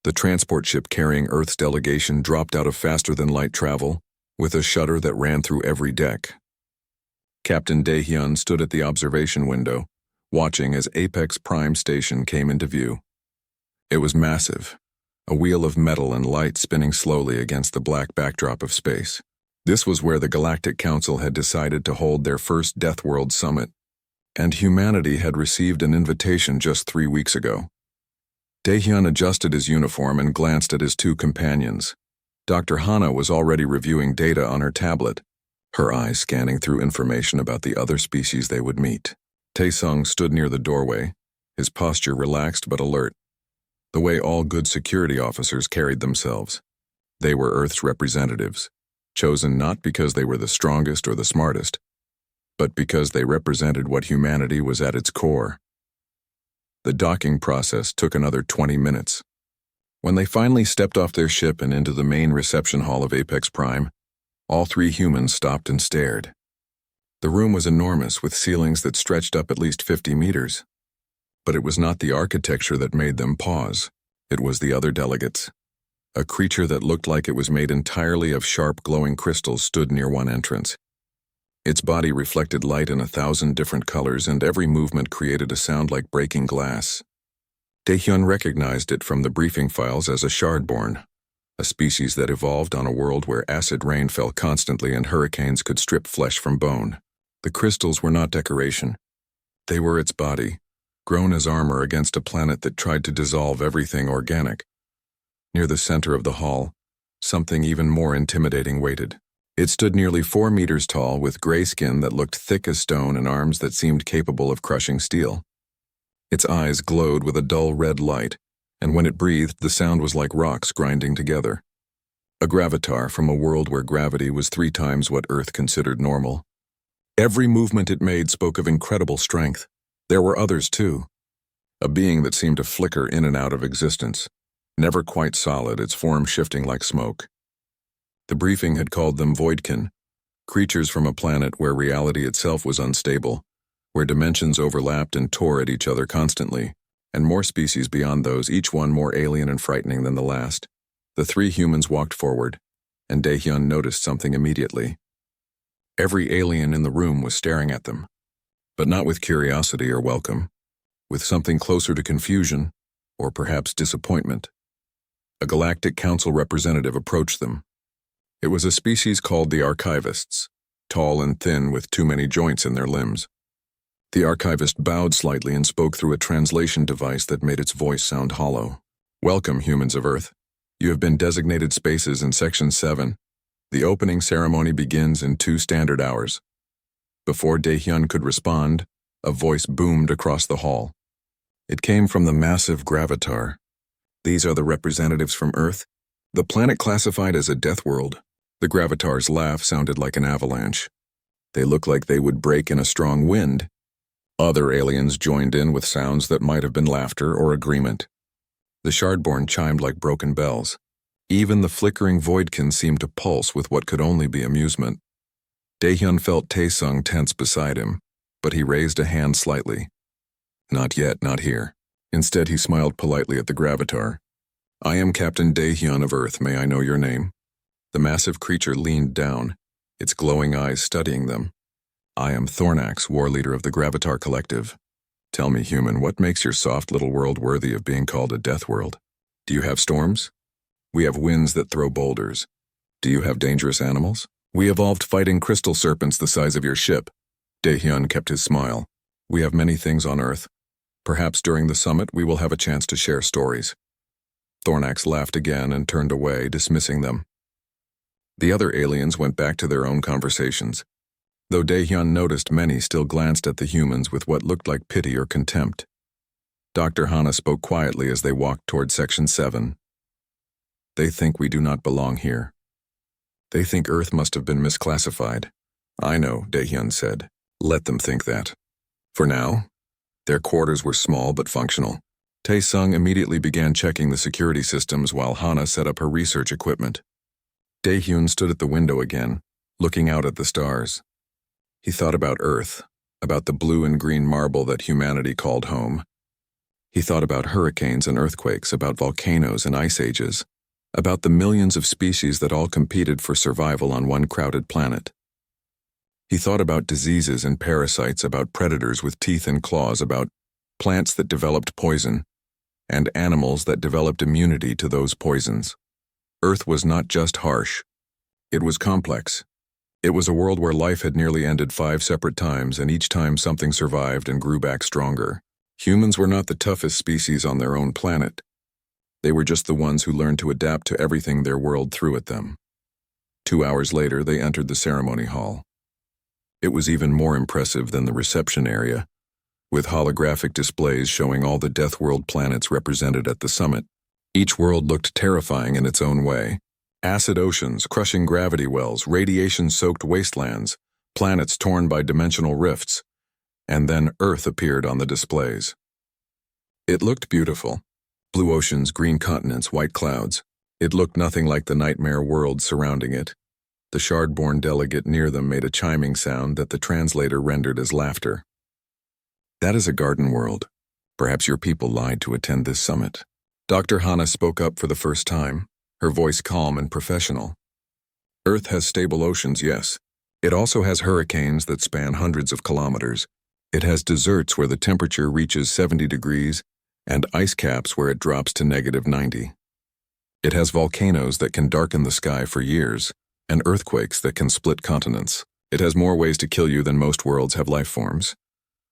The transport ship carrying Earth's delegation dropped out of faster-than-light travel, with a shudder that ran through every deck. Captain Dae-hyun stood at the observation window, watching as Apex Prime Station came into view. It was massive, a wheel of metal and light spinning slowly against the black backdrop of space. This was where the Galactic Council had decided to hold their first Deathworld summit, and humanity had received an invitation just 3 weeks ago. Dae-hyun adjusted his uniform and glanced at his two companions. Dr. Hana was already reviewing data on her tablet, her eyes scanning through information about the other species they would meet. Taesung stood near the doorway, his posture relaxed but alert, the way all good security officers carried themselves. They were Earth's representatives, chosen not because they were the strongest or the smartest, but because they represented what humanity was at its core. The docking process took another 20 minutes. When they finally stepped off their ship and into the main reception hall of Apex Prime, all three humans stopped and stared. The room was enormous, with ceilings that stretched up at least 50 meters. But it was not the architecture that made them pause. It was the other delegates. A creature that looked like it was made entirely of sharp, glowing crystals stood near one entrance. Its body reflected light in 1,000 different colors, and every movement created a sound like breaking glass. Dae-hyun recognized it from the briefing files as a shardborn, a species that evolved on a world where acid rain fell constantly and hurricanes could strip flesh from bone. The crystals were not decoration. They were its body, grown as armor against a planet that tried to dissolve everything organic. Near the center of the hall, something even more intimidating waited. It stood nearly 4 meters tall, with gray skin that looked thick as stone and arms that seemed capable of crushing steel. Its eyes glowed with a dull red light, and when it breathed, the sound was like rocks grinding together. A gravitar from a world where gravity was 3 times what Earth considered normal. Every movement it made spoke of incredible strength. There were others, too. A being that seemed to flicker in and out of existence, never quite solid, its form shifting like smoke. The briefing had called them Voidkin, creatures from a planet where reality itself was unstable, where dimensions overlapped and tore at each other constantly, and more species beyond those, each one more alien and frightening than the last. The 3 humans walked forward, and Dae-hyun noticed something immediately. Every alien in the room was staring at them, but not with curiosity or welcome, with something closer to confusion, or perhaps disappointment. A Galactic Council representative approached them. It was a species called the Archivists, tall and thin with too many joints in their limbs. The Archivist bowed slightly and spoke through a translation device that made its voice sound hollow. "Welcome, humans of Earth. You have been designated spaces in Section 7. The opening ceremony begins in 2 standard hours." Before Dae-hyun could respond, a voice boomed across the hall. It came from the massive gravitar. "These are the representatives from Earth, the planet classified as a death world." The gravitar's laugh sounded like an avalanche. "They look like they would break in a strong wind." Other aliens joined in with sounds that might have been laughter or agreement. The shardborn chimed like broken bells. Even the flickering Voidkin seemed to pulse with what could only be amusement. Dae-hyun felt Taesung tense beside him, but he raised a hand slightly. "Not yet, not here." Instead, he smiled politely at the gravitar. "I am Captain Dae-hyun of Earth. May I know your name?" The massive creature leaned down, its glowing eyes studying them. "I am Thornax, war leader of the Gravitar Collective. Tell me, human, what makes your soft little world worthy of being called a death world? Do you have storms? We have winds that throw boulders. Do you have dangerous animals? We evolved fighting crystal serpents the size of your ship." Dae-hyun kept his smile. "We have many things on Earth. Perhaps during the summit we will have a chance to share stories." Thornax laughed again and turned away, dismissing them. The other aliens went back to their own conversations, though Dae-hyun noticed many still glanced at the humans with what looked like pity or contempt. Dr. Hana spoke quietly as they walked toward Section 7. "They think we do not belong here. They think Earth must have been misclassified." "I know," Dae-hyun said. "Let them think that. For now." Their quarters were small but functional. Taesung immediately began checking the security systems while Hana set up her research equipment. Dae-hyun stood at the window again, looking out at the stars. He thought about Earth, about the blue and green marble that humanity called home. He thought about hurricanes and earthquakes, about volcanoes and ice ages, about the millions of species that all competed for survival on one crowded planet. He thought about diseases and parasites, about predators with teeth and claws, about plants that developed poison, and animals that developed immunity to those poisons. Earth was not just harsh. It was complex. It was a world where life had nearly ended 5 separate times, and each time something survived and grew back stronger. Humans were not the toughest species on their own planet. They were just the ones who learned to adapt to everything their world threw at them. 2 hours later, they entered the ceremony hall. It was even more impressive than the reception area, with holographic displays showing all the Deathworld planets represented at the summit. Each world looked terrifying in its own way. Acid oceans, crushing gravity wells, radiation-soaked wastelands, planets torn by dimensional rifts, and then Earth appeared on the displays. It looked beautiful. Blue oceans, green continents, white clouds. It looked nothing like the nightmare world surrounding it. The Shard-born delegate near them made a chiming sound that the translator rendered as laughter. That is a garden world. Perhaps your people lied to attend this summit. Dr. Hana spoke up for the first time, her voice calm and professional. Earth has stable oceans, yes. It also has hurricanes that span hundreds of kilometers. It has deserts where the temperature reaches 70 degrees and ice caps where it drops to -90. It has volcanoes that can darken the sky for years, and earthquakes that can split continents. It has more ways to kill you than most worlds have life forms.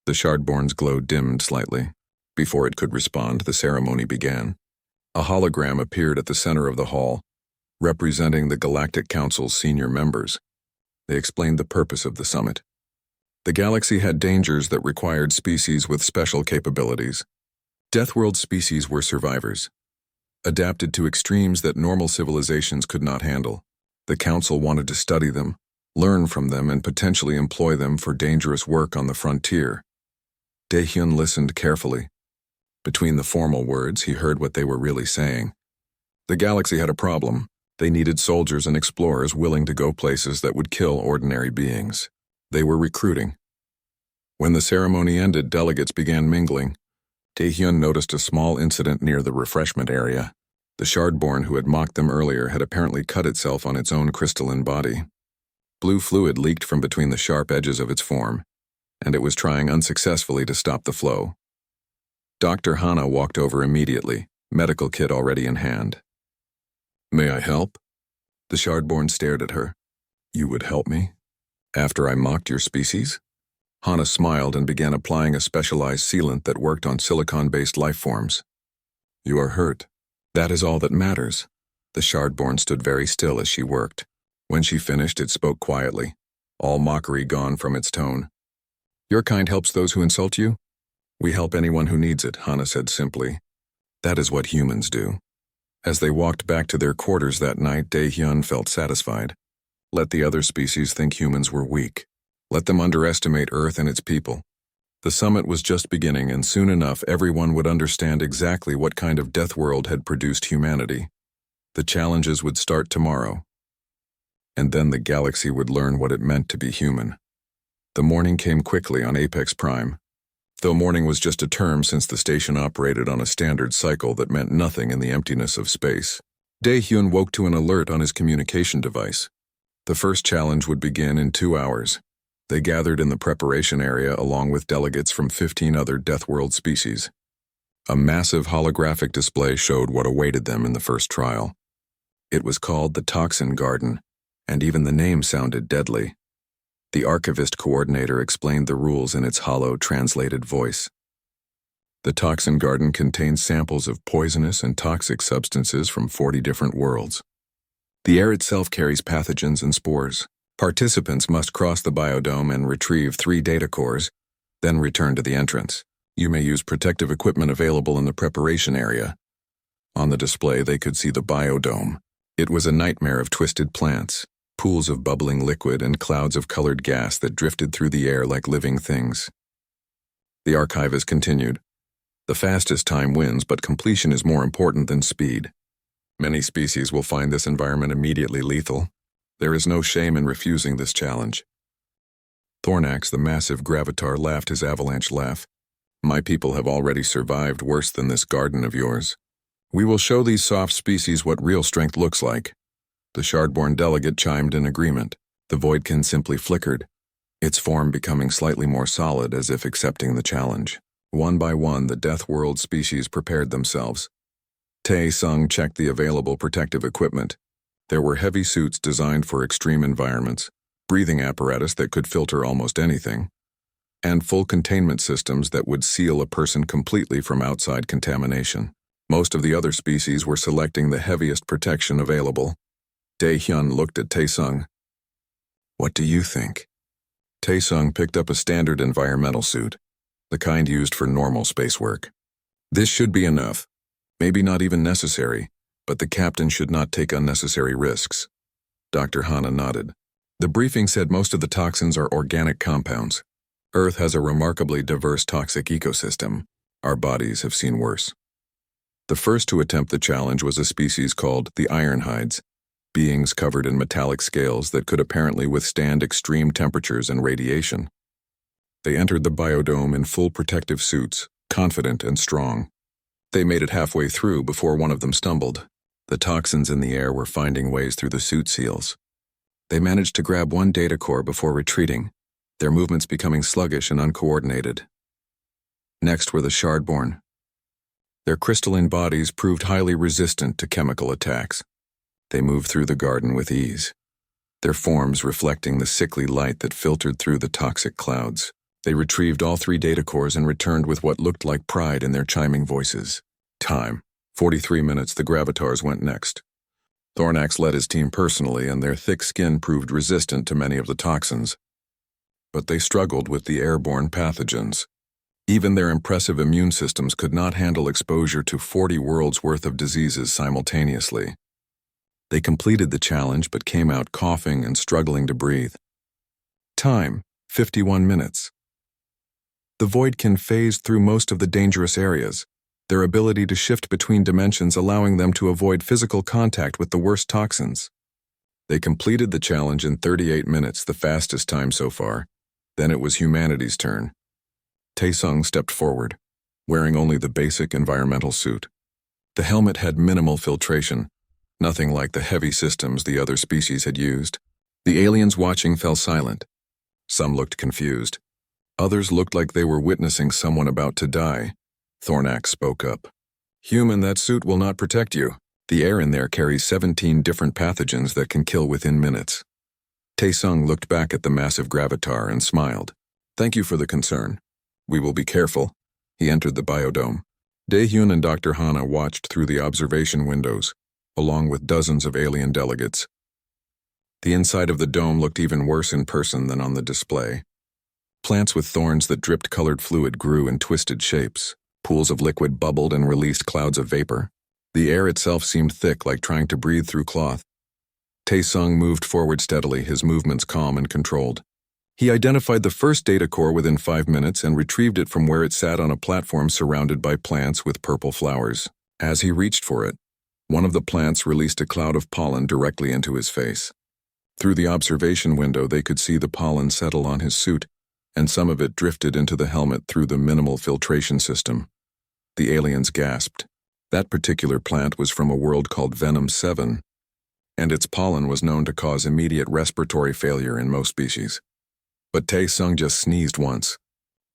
The Shardborn's glow dimmed slightly. Before it could respond, the ceremony began. A hologram appeared at the center of the hall, representing the Galactic Council's senior members. They explained the purpose of the summit. The galaxy had dangers that required species with special capabilities. Deathworld species were survivors, adapted to extremes that normal civilizations could not handle. The Council wanted to study them, learn from them, and potentially employ them for dangerous work on the frontier. Daehyun listened carefully. Between the formal words, he heard what they were really saying. The galaxy had a problem. They needed soldiers and explorers willing to go places that would kill ordinary beings. They were recruiting. When the ceremony ended, delegates began mingling. Daehyun noticed a small incident near the refreshment area. The Shardborn who had mocked them earlier had apparently cut itself on its own crystalline body. Blue fluid leaked from between the sharp edges of its form, and it was trying unsuccessfully to stop the flow. Dr. Hana walked over immediately, medical kit already in hand. "May I help?" The Shardborn stared at her. "You would help me? After I mocked your species?" Hana smiled and began applying a specialized sealant that worked on silicon-based life forms. "You are hurt. That is all that matters." The Shardborn stood very still as she worked. When she finished, it spoke quietly, all mockery gone from its tone. "Your kind helps those who insult you? We help anyone who needs it," Hana said simply. "That is what humans do." As they walked back to their quarters that night, Daehyun felt satisfied. Let the other species think humans were weak. Let them underestimate Earth and its people. The summit was just beginning, and soon enough everyone would understand exactly what kind of Deathworld had produced humanity. The challenges would start tomorrow. And then the galaxy would learn what it meant to be human. The morning came quickly on Apex Prime. Though morning was just a term since the station operated on a standard cycle that meant nothing in the emptiness of space. Daehyun woke to an alert on his communication device. The first challenge would begin in 2 hours. They gathered in the preparation area along with delegates from 15 other Deathworld species. A massive holographic display showed what awaited them in the first trial. It was called the Toxin Garden, and even the name sounded deadly. The archivist coordinator explained the rules in its hollow, translated voice. The Toxin Garden contains samples of poisonous and toxic substances from 40 different worlds. The air itself carries pathogens and spores. Participants must cross the biodome and retrieve 3 data cores, then return to the entrance. You may use protective equipment available in the preparation area. On the display, they could see the biodome. It was a nightmare of twisted plants, pools of bubbling liquid, and clouds of colored gas that drifted through the air like living things. The archivist continued. The fastest time wins, but completion is more important than speed. Many species will find this environment immediately lethal. There is no shame in refusing this challenge. Thornax, the massive gravitar, laughed his avalanche laugh. My people have already survived worse than this garden of yours. We will show these soft species what real strength looks like. The Shardborn delegate chimed in agreement. The Voidkin simply flickered, its form becoming slightly more solid as if accepting the challenge. One by one, the Deathworld species prepared themselves. Tae-sung checked the available protective equipment. There were heavy suits designed for extreme environments, breathing apparatus that could filter almost anything, and full containment systems that would seal a person completely from outside contamination. Most of the other species were selecting the heaviest protection available. Dae-hyun looked at Tae-sung. "What do you think?" Tae-sung picked up a standard environmental suit, the kind used for normal space work. "This should be enough. Maybe not even necessary, but the captain should not take unnecessary risks." Dr. Hana nodded. The briefing said most of the toxins are organic compounds. Earth has a remarkably diverse toxic ecosystem. Our bodies have seen worse. The first to attempt the challenge was a species called the Ironhides, beings covered in metallic scales that could apparently withstand extreme temperatures and radiation. They entered the biodome in full protective suits, confident and strong. They made it halfway through before one of them stumbled. The toxins in the air were finding ways through the suit seals. They managed to grab one data core before retreating, their movements becoming sluggish and uncoordinated. Next were the Shardborn. Their crystalline bodies proved highly resistant to chemical attacks. They moved through the garden with ease, their forms reflecting the sickly light that filtered through the toxic clouds. They retrieved all 3 data cores and returned with what looked like pride in their chiming voices. Time. 43 minutes. The Gravitars went next. Thornax led his team personally, and their thick skin proved resistant to many of the toxins. But they struggled with the airborne pathogens. Even their impressive immune systems could not handle exposure to 40 worlds worth of diseases simultaneously. They completed the challenge but came out coughing and struggling to breathe. Time. 51 minutes. The Voidkin phased through most of the dangerous areas, their ability to shift between dimensions allowing them to avoid physical contact with the worst toxins. They completed the challenge in 38 minutes, the fastest time so far. Then it was humanity's turn. Tae-sung stepped forward, wearing only the basic environmental suit. The helmet had minimal filtration, nothing like the heavy systems the other species had used. The aliens watching fell silent. Some looked confused. Others looked like they were witnessing someone about to die. Thornax spoke up. "Human, that suit will not protect you. The air in there carries 17 different pathogens that can kill within minutes." Tae-sung looked back at the massive gravitar and smiled. "Thank you for the concern. We will be careful." He entered the biodome. Dae-hyun and Dr. Hana watched through the observation windows, along with dozens of alien delegates. The inside of the dome looked even worse in person than on the display. Plants with thorns that dripped colored fluid grew in twisted shapes. Pools of liquid bubbled and released clouds of vapor. The air itself seemed thick, like trying to breathe through cloth. Tae-sung moved forward steadily, his movements calm and controlled. He identified the first data core within 5 minutes and retrieved it from where it sat on a platform surrounded by plants with purple flowers. As he reached for it, one of the plants released a cloud of pollen directly into his face. Through the observation window, they could see the pollen settle on his suit, and some of it drifted into the helmet through the minimal filtration system. The aliens gasped. That particular plant was from a world called Venom 7, and its pollen was known to cause immediate respiratory failure in most species. But Tae-sung just sneezed once,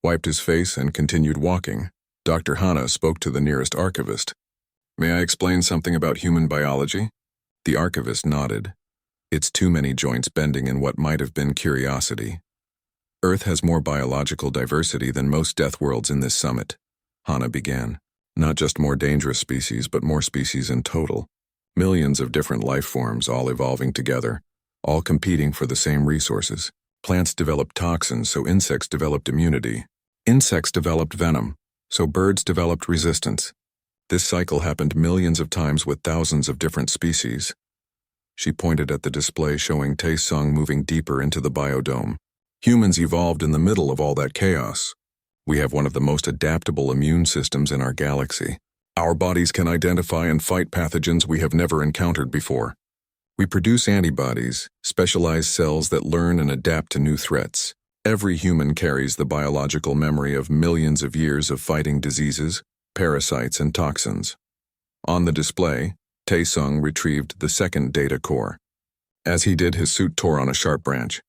wiped his face, and continued walking. Dr. Hana spoke to the nearest archivist. "May I explain something about human biology?" The archivist nodded, its too many joints bending in what might have been curiosity. "Earth has more biological diversity than most death worlds in this summit," Hana began. "Not just more dangerous species, but more species in total. Millions of different life forms all evolving together, all competing for the same resources. Plants developed toxins, so insects developed immunity. Insects developed venom, so birds developed resistance. This cycle happened millions of times with thousands of different species." She pointed at the display showing Tae-sung moving deeper into the biodome. "Humans evolved in the middle of all that chaos. We have one of the most adaptable immune systems in our galaxy. Our bodies can identify and fight pathogens we have never encountered before. We produce antibodies, specialized cells that learn and adapt to new threats. Every human carries the biological memory of millions of years of fighting diseases, parasites, and toxins. On the display, Tae-sung retrieved the second data core. As he did, his suit tore on a sharp branch.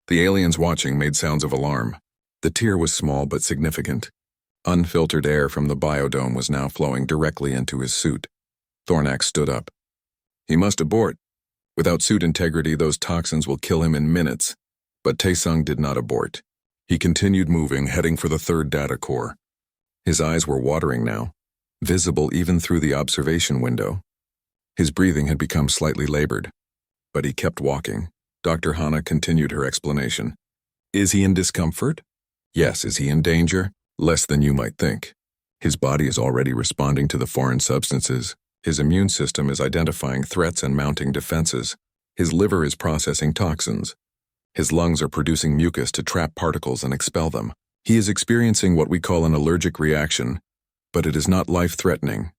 The aliens watching made sounds of alarm. The tear was small but significant. Unfiltered air from the biodome was now flowing directly into his suit. Thornax stood up. He must abort. Without suit integrity, those toxins will kill him in minutes. But Tae-sung did not abort. He continued moving, heading for the third data core. His eyes were watering now, visible even through the observation window. His breathing had become slightly labored. But he kept walking. Dr. Hana continued her explanation. Is he in discomfort? Yes. Is he in danger? Less than you might think. His body is already responding to the foreign substances. His immune system is identifying threats and mounting defenses. His liver is processing toxins. His lungs are producing mucus to trap particles and expel them. He is experiencing what we call an allergic reaction, but it is not life-threatening.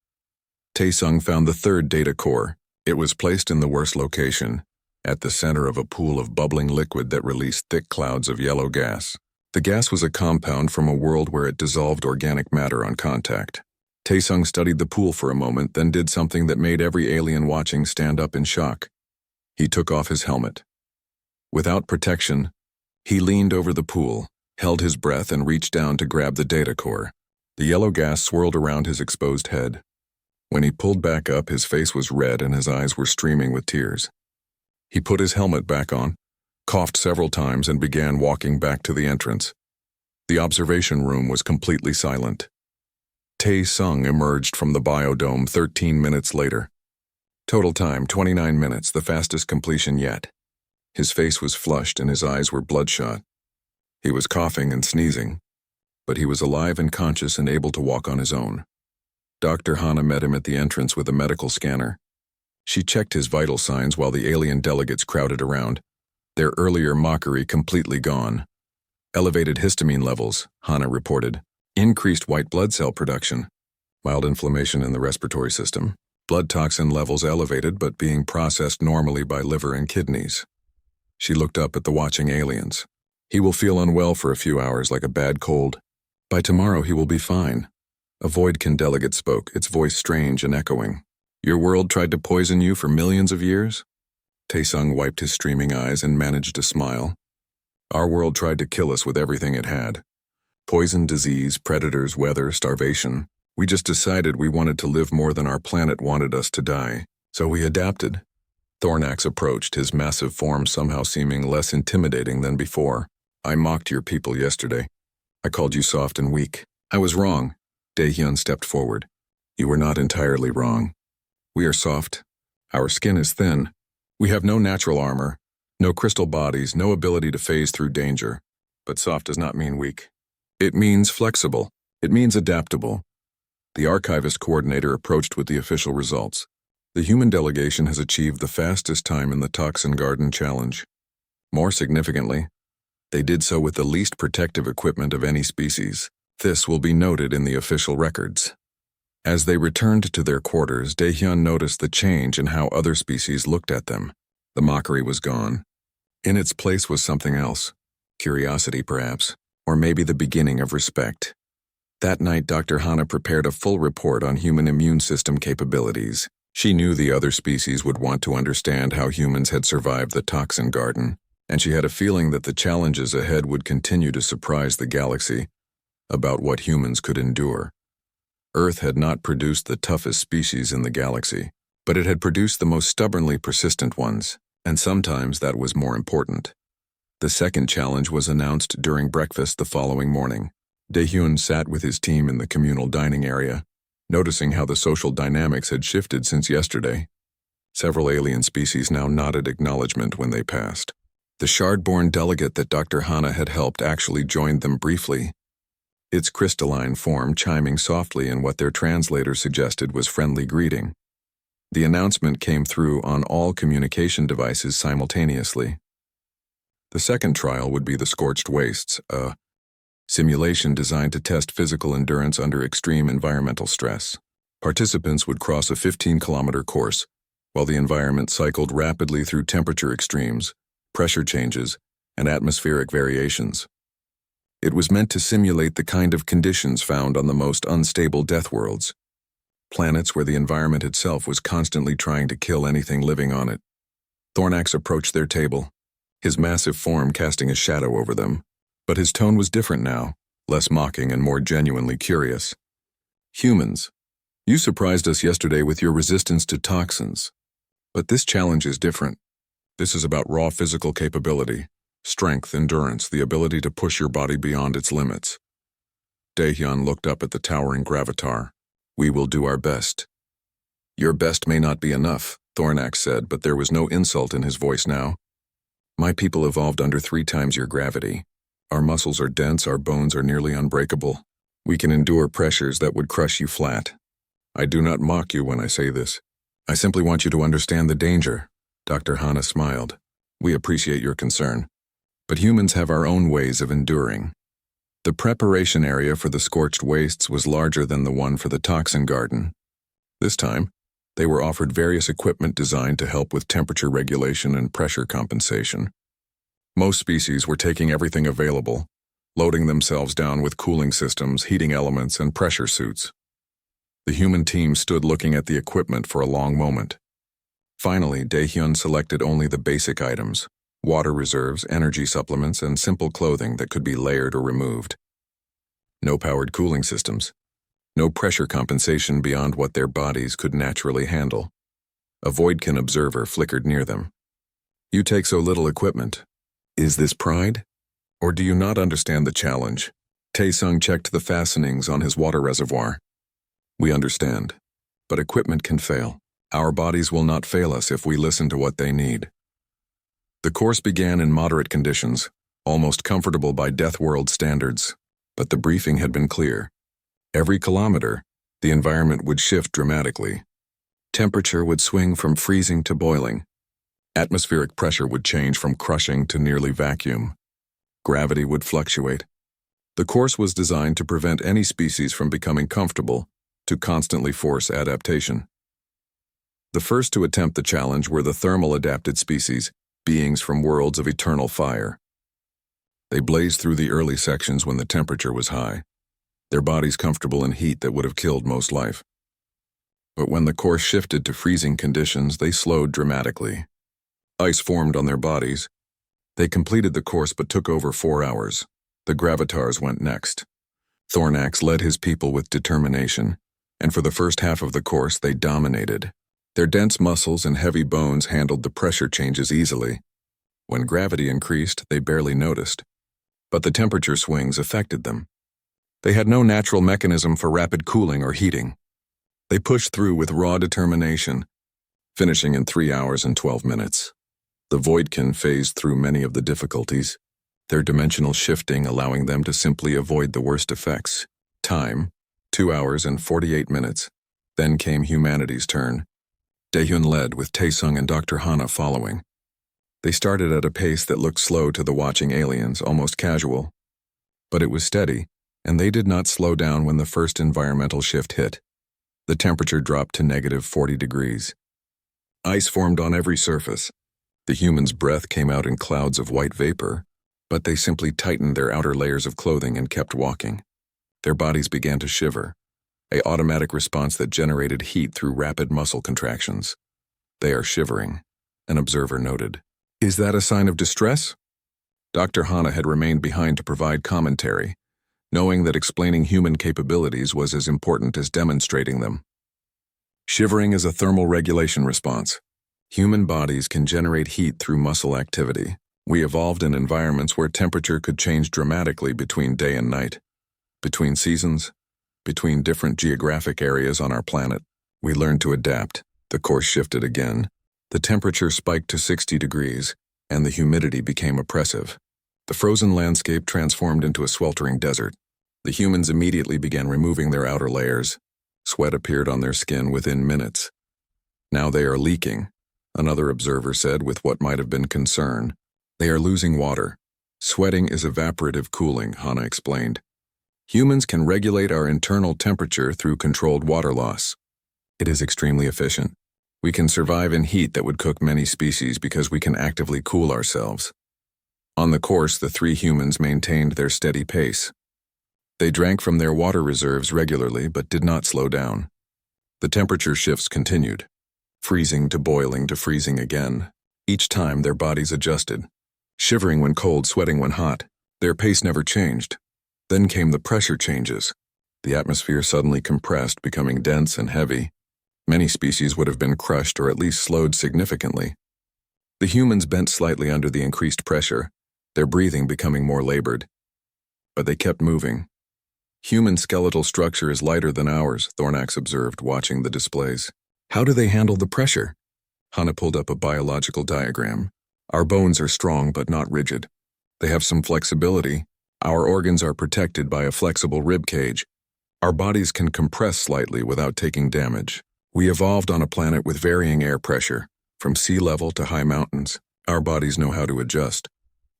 Tae-sung found the third data core. It was placed in the worst location, at the center of a pool of bubbling liquid that released thick clouds of yellow gas. The gas was a compound from a world where it dissolved organic matter on contact. Tae-sung studied the pool for a moment, then did something that made every alien watching stand up in shock. He took off his helmet. Without protection, he leaned over the pool, held his breath, and reached down to grab the data core. The yellow gas swirled around his exposed head. When he pulled back up, his face was red and his eyes were streaming with tears. He put his helmet back on, coughed several times, and began walking back to the entrance. The observation room was completely silent. Tae-sung emerged from the biodome 13 minutes later. Total time, 29 minutes, the fastest completion yet. His face was flushed and his eyes were bloodshot. He was coughing and sneezing, but he was alive and conscious and able to walk on his own. Dr. Hana met him at the entrance with a medical scanner. She checked his vital signs while the alien delegates crowded around, their earlier mockery completely gone. Elevated histamine levels, Hana reported. Increased white blood cell production. Mild inflammation in the respiratory system. Blood toxin levels elevated but being processed normally by liver and kidneys. She looked up at the watching aliens. He will feel unwell for a few hours like a bad cold. By tomorrow he will be fine. A Voidkin delegate spoke, its voice strange and echoing. Your world tried to poison you for millions of years? Tae-sung wiped his streaming eyes and managed to smile. Our world tried to kill us with everything it had. Poison, disease, predators, weather, starvation. We just decided we wanted to live more than our planet wanted us to die. So we adapted. Thornax approached, his massive form somehow seeming less intimidating than before. I mocked your people yesterday. I called you soft and weak. I was wrong. Daehyun stepped forward. You were not entirely wrong. We are soft. Our skin is thin. We have no natural armor, no crystal bodies, no ability to phase through danger. But soft does not mean weak. It means flexible. It means adaptable. The archivist coordinator approached with the official results. The human delegation has achieved the fastest time in the Toxin Garden Challenge. More significantly, they did so with the least protective equipment of any species. This will be noted in the official records. As they returned to their quarters, Daehyun noticed the change in how other species looked at them. The mockery was gone. In its place was something else. Curiosity, perhaps, or maybe the beginning of respect. That night, Dr. Hana prepared a full report on human immune system capabilities. She knew the other species would want to understand how humans had survived the Toxin Garden, and she had a feeling that the challenges ahead would continue to surprise the galaxy about what humans could endure. Earth had not produced the toughest species in the galaxy, but it had produced the most stubbornly persistent ones, and sometimes that was more important. The second challenge was announced during breakfast the following morning. Daehyun sat with his team in the communal dining area, noticing how the social dynamics had shifted since yesterday. Several alien species now nodded acknowledgement when they passed. The shard-born delegate that Dr. Hana had helped actually joined them briefly, its crystalline form chiming softly in what their translator suggested was friendly greeting. The announcement came through on all communication devices simultaneously. The second trial would be the Scorched Wastes, a simulation designed to test physical endurance under extreme environmental stress. Participants would cross a 15-kilometer course, while the environment cycled rapidly through temperature extremes, pressure changes, and atmospheric variations. It was meant to simulate the kind of conditions found on the most unstable Deathworlds, planets where the environment itself was constantly trying to kill anything living on it. Thornax approached their table, his massive form casting a shadow over them, but his tone was different now, less mocking and more genuinely curious. Humans, you surprised us yesterday with your resistance to toxins, but this challenge is different. This is about raw physical capability, strength, endurance, the ability to push your body beyond its limits. Daehyun looked up at the towering Gravatar. We will do our best. Your best may not be enough, Thornax said, but there was no insult in his voice now. My people evolved under 3 times your gravity. Our muscles are dense, our bones are nearly unbreakable. We can endure pressures that would crush you flat. I do not mock you when I say this. I simply want you to understand the danger. Dr. Hana smiled. We appreciate your concern. But humans have our own ways of enduring. The preparation area for the scorched wastes was larger than the one for the toxin garden. This time, they were offered various equipment designed to help with temperature regulation and pressure compensation. Most species were taking everything available, loading themselves down with cooling systems, heating elements, and pressure suits. The human team stood looking at the equipment for a long moment. Finally, Daehyun selected only the basic items: water reserves, energy supplements, and simple clothing that could be layered or removed. No powered cooling systems. No pressure compensation beyond what their bodies could naturally handle. A Voidkin observer flickered near them. You take so little equipment. Is this pride? Or do you not understand the challenge? Taesung checked the fastenings on his water reservoir. We understand. But equipment can fail. Our bodies will not fail us if we listen to what they need. The course began in moderate conditions, almost comfortable by Deathworld standards, but the briefing had been clear. Every kilometer, the environment would shift dramatically. Temperature would swing from freezing to boiling. Atmospheric pressure would change from crushing to nearly vacuum. Gravity would fluctuate. The course was designed to prevent any species from becoming comfortable, to constantly force adaptation. The first to attempt the challenge were the thermal-adapted species, beings from worlds of eternal fire. They blazed through the early sections when the temperature was high, their bodies comfortable in heat that would have killed most life. But when the course shifted to freezing conditions, they slowed dramatically. Ice formed on their bodies. They completed the course but took over 4 hours. The Gravatars went next. Thornax led his people with determination, and for the first half of the course they dominated. Their dense muscles and heavy bones handled the pressure changes easily. When gravity increased, they barely noticed. But the temperature swings affected them. They had no natural mechanism for rapid cooling or heating. They pushed through with raw determination, finishing in 3 hours and 12 minutes. The Voidkin phased through many of the difficulties, their dimensional shifting allowing them to simply avoid the worst effects. Time, 2 hours and 48 minutes. Then came humanity's turn. Daehyun led, with Taesung and Dr. Hana following. They started at a pace that looked slow to the watching aliens, almost casual. But it was steady, and they did not slow down when the first environmental shift hit. The temperature dropped to -40 degrees. Ice formed on every surface. The humans' breath came out in clouds of white vapor, but they simply tightened their outer layers of clothing and kept walking. Their bodies began to shiver, an automatic response that generated heat through rapid muscle contractions. They are shivering, an observer noted. Is that a sign of distress? Dr. Hana had remained behind to provide commentary, knowing that explaining human capabilities was as important as demonstrating them. Shivering is a thermal regulation response. Human bodies can generate heat through muscle activity. We evolved in environments where temperature could change dramatically between day and night, between seasons, between different geographic areas on our planet. We learned to adapt. The course shifted again. The temperature spiked to 60 degrees, and the humidity became oppressive. The frozen landscape transformed into a sweltering desert. The humans immediately began removing their outer layers. Sweat appeared on their skin within minutes. Now they are leaking, another observer said with what might have been concern. They are losing water. Sweating is evaporative cooling, Hana explained. Humans can regulate our internal temperature through controlled water loss. It is extremely efficient. We can survive in heat that would cook many species because we can actively cool ourselves. On the course, the three humans maintained their steady pace. They drank from their water reserves regularly but did not slow down. The temperature shifts continued, freezing to boiling to freezing again. Each time their bodies adjusted, shivering when cold, sweating when hot. Their pace never changed. Then came the pressure changes. The atmosphere suddenly compressed, becoming dense and heavy. Many species would have been crushed or at least slowed significantly. The humans bent slightly under the increased pressure, their breathing becoming more labored. But they kept moving. Human skeletal structure is lighter than ours, Thornax observed, watching the displays. How do they handle the pressure? Hana pulled up a biological diagram. Our bones are strong but not rigid. They have some flexibility. Our organs are protected by a flexible rib cage. Our bodies can compress slightly without taking damage. We evolved on a planet with varying air pressure, from sea level to high mountains. Our bodies know how to adjust.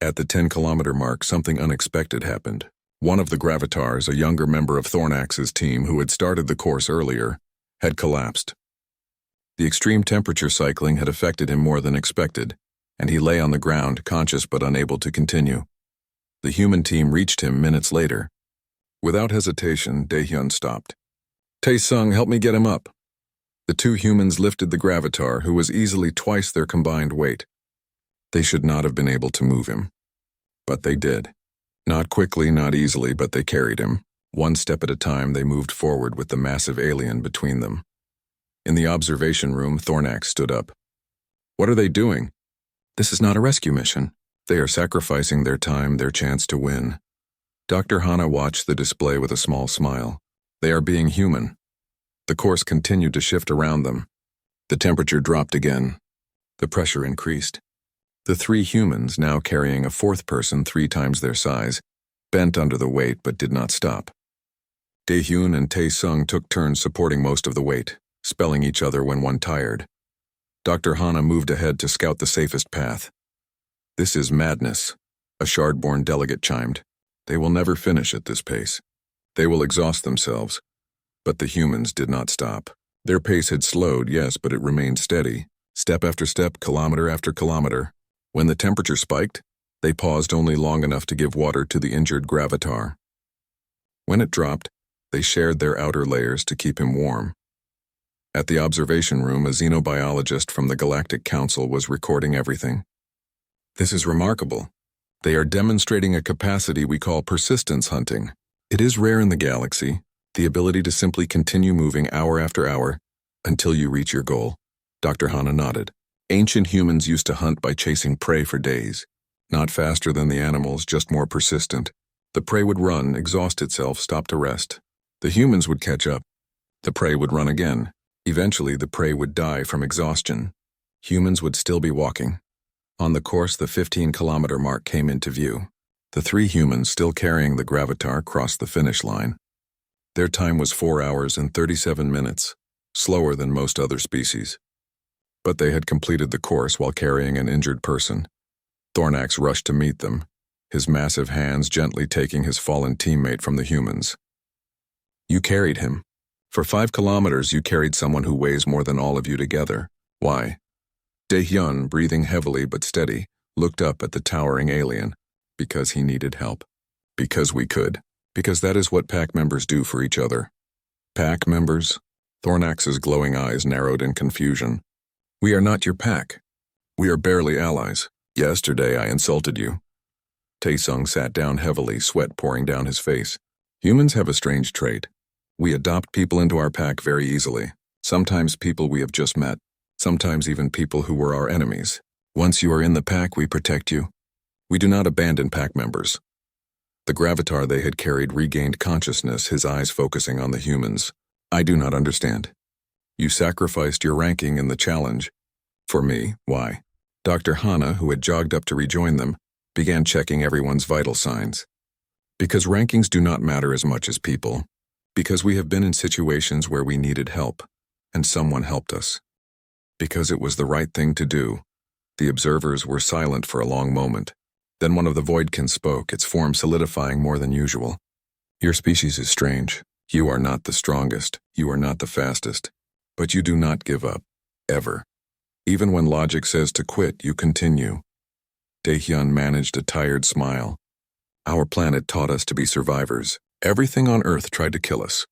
At the 10-kilometer mark, something unexpected happened. One of the gravitars, a younger member of Thornax's team who had started the course earlier, had collapsed. The extreme temperature cycling had affected him more than expected, and he lay on the ground, conscious but unable to continue. The human team reached him minutes later. Without hesitation, Daehyun stopped. Tae-sung, help me get him up. The two humans lifted the gravitar, who was easily twice their combined weight. They should not have been able to move him. But they did. Not quickly, not easily, but they carried him. One step at a time, they moved forward with the massive alien between them. In the observation room, Thornax stood up. What are they doing? This is not a rescue mission. They are sacrificing their time, their chance to win. Dr. Hana watched the display with a small smile. They are being human. The course continued to shift around them. The temperature dropped again. The pressure increased. The three humans, now carrying a fourth person 3 times their size, bent under the weight but did not stop. Daehyun and Tae-sung took turns supporting most of the weight, spelling each other when one tired. Dr. Hana moved ahead to scout the safest path. This is madness, a Shardborn delegate chimed. They will never finish at this pace. They will exhaust themselves. But the humans did not stop. Their pace had slowed, yes, but it remained steady, step after step, kilometer after kilometer. When the temperature spiked, they paused only long enough to give water to the injured gravitar. When it dropped, they shared their outer layers to keep him warm. At the observation room, a xenobiologist from the Galactic Council was recording everything. This is remarkable. They are demonstrating a capacity we call persistence hunting. It is rare in the galaxy, the ability to simply continue moving hour after hour until you reach your goal. Dr. Hana nodded. Ancient humans used to hunt by chasing prey for days. Not faster than the animals, just more persistent. The prey would run, exhaust itself, stop to rest. The humans would catch up. The prey would run again. Eventually, the prey would die from exhaustion. Humans would still be walking. On the course, the 15-kilometer mark came into view. The 3 humans, still carrying the gravitar, crossed the finish line. Their time was 4 hours and 37 minutes, slower than most other species. But they had completed the course while carrying an injured person. Thornax rushed to meet them, his massive hands gently taking his fallen teammate from the humans. You carried him. For 5 kilometers, you carried someone who weighs more than all of you together. Why? Daehyun, breathing heavily but steady, looked up at the towering alien. Because he needed help. Because we could. Because that is what pack members do for each other. Pack members? Thornax's glowing eyes narrowed in confusion. We are not your pack. We are barely allies. Yesterday I insulted you. Tae-sung sat down heavily, sweat pouring down his face. Humans have a strange trait. We adopt people into our pack very easily. Sometimes people we have just met. Sometimes even people who were our enemies. Once you are in the pack, we protect you. We do not abandon pack members. The gravitar they had carried regained consciousness, his eyes focusing on the humans. I do not understand. You sacrificed your ranking in the challenge. For me, why? Dr. Hana, who had jogged up to rejoin them, began checking everyone's vital signs. Because rankings do not matter as much as people. Because we have been in situations where we needed help, and someone helped us. Because it was the right thing to do. The observers were silent for a long moment. Then one of the Voidkins spoke, its form solidifying more than usual. Your species is strange. You are not the strongest. You are not the fastest. But you do not give up. Ever. Even when logic says to quit, you continue. Daehyun managed a tired smile. Our planet taught us to be survivors. Everything on Earth tried to kill us.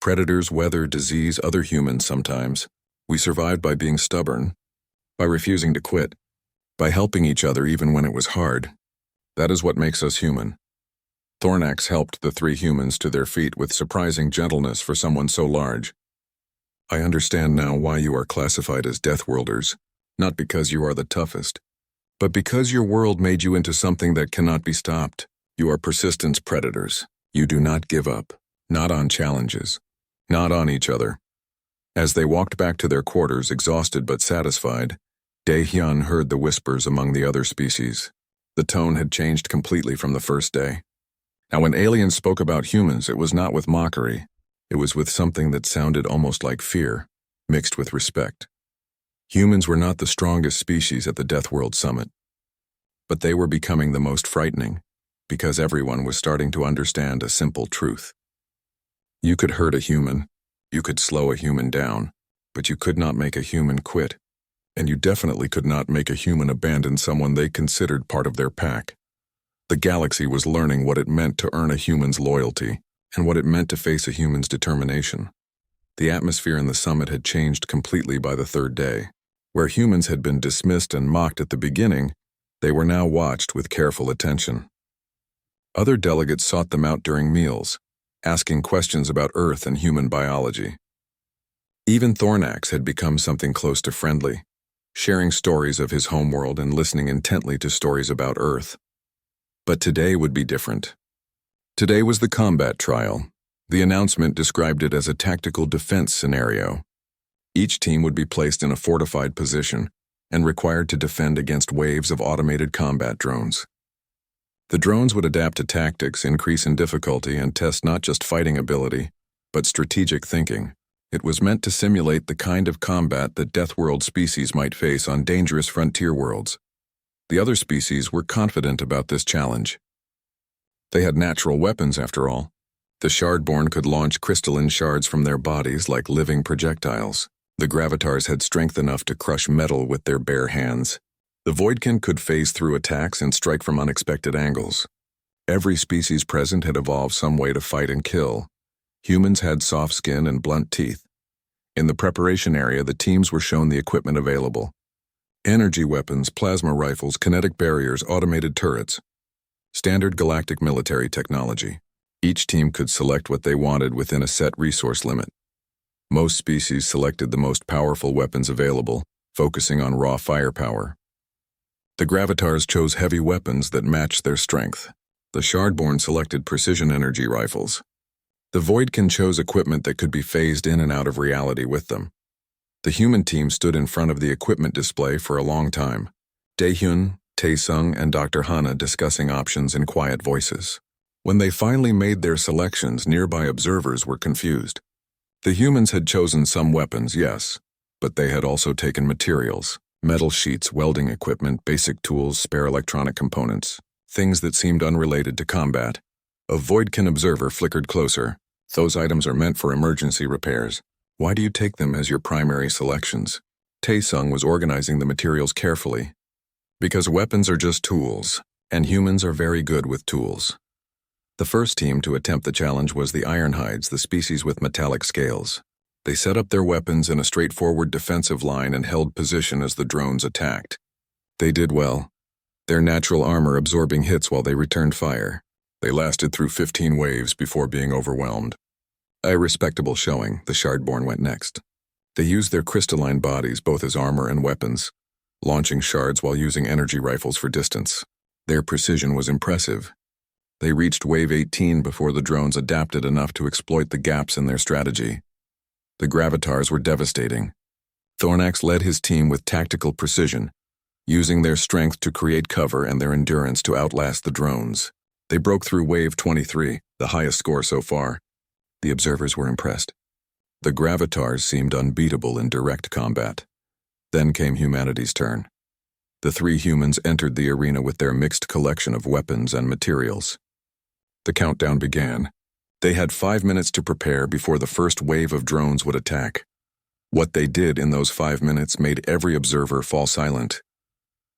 Predators, weather, disease, other humans sometimes. We survived by being stubborn, by refusing to quit, by helping each other even when it was hard. That is what makes us human. Thornax helped the three humans to their feet with surprising gentleness for someone so large. I understand now why you are classified as Deathworlders, not because you are the toughest, but because your world made you into something that cannot be stopped. You are persistence predators. You do not give up, not on challenges, not on each other. As they walked back to their quarters, exhausted but satisfied, Daehyun heard the whispers among the other species. The tone had changed completely from the first day. Now, when aliens spoke about humans, it was not with mockery. It was with something that sounded almost like fear, mixed with respect. Humans were not the strongest species at the Deathworld Summit, but they were becoming the most frightening, because everyone was starting to understand a simple truth. You could hurt a human, you could slow a human down, but you could not make a human quit, and you definitely could not make a human abandon someone they considered part of their pack. The galaxy was learning what it meant to earn a human's loyalty, and what it meant to face a human's determination. The atmosphere in the summit had changed completely by the third day. Where humans had been dismissed and mocked at the beginning, they were now watched with careful attention. Other delegates sought them out during meals, asking questions about Earth and human biology. Even Thornax had become something close to friendly, sharing stories of his homeworld and listening intently to stories about Earth. But today would be different. Today was the combat trial. The announcement described it as a tactical defense scenario. Each team would be placed in a fortified position and required to defend against waves of automated combat drones. The drones would adapt to tactics, increase in difficulty, and test not just fighting ability, but strategic thinking. It was meant to simulate the kind of combat that Deathworld species might face on dangerous frontier worlds. The other species were confident about this challenge. They had natural weapons, after all. The Shardborn could launch crystalline shards from their bodies like living projectiles. The Gravitars had strength enough to crush metal with their bare hands. The Voidkin could phase through attacks and strike from unexpected angles. Every species present had evolved some way to fight and kill. Humans had soft skin and blunt teeth. In the preparation area, the teams were shown the equipment available. Energy weapons, plasma rifles, kinetic barriers, automated turrets. Standard galactic military technology. Each team could select what they wanted within a set resource limit. Most species selected the most powerful weapons available, focusing on raw firepower. The Gravitars chose heavy weapons that matched their strength. The Shardborn selected precision energy rifles. The Voidkin chose equipment that could be phased in and out of reality with them. The human team stood in front of the equipment display for a long time. Daehyun, Taesung, and Dr. Hana discussing options in quiet voices. When they finally made their selections, nearby observers were confused. The humans had chosen some weapons, yes, but they had also taken materials, metal sheets, welding equipment, basic tools, spare electronic components, things that seemed unrelated to combat. A Voidkin observer flickered closer. Those items are meant for emergency repairs. Why do you take them as your primary selections? Taesung was organizing the materials carefully. Because weapons are just tools, and humans are very good with tools. The first team to attempt the challenge was the Ironhides, the species with metallic scales. They set up their weapons in a straightforward defensive line and held position as the drones attacked. They did well, their natural armor absorbing hits while they returned fire. They lasted through 15 waves before being overwhelmed. A respectable showing. The Shardborn went next. They used their crystalline bodies both as armor and weapons, launching shards while using energy rifles for distance. Their precision was impressive. They reached Wave 18 before the drones adapted enough to exploit the gaps in their strategy. The Gravitars were devastating. Thornax led his team with tactical precision, using their strength to create cover and their endurance to outlast the drones. They broke through Wave 23, the highest score so far. The observers were impressed. The Gravitars seemed unbeatable in direct combat. Then came humanity's turn. The three humans entered the arena with their mixed collection of weapons and materials. The countdown began. They had 5 minutes to prepare before the first wave of drones would attack. What they did in those 5 minutes made every observer fall silent.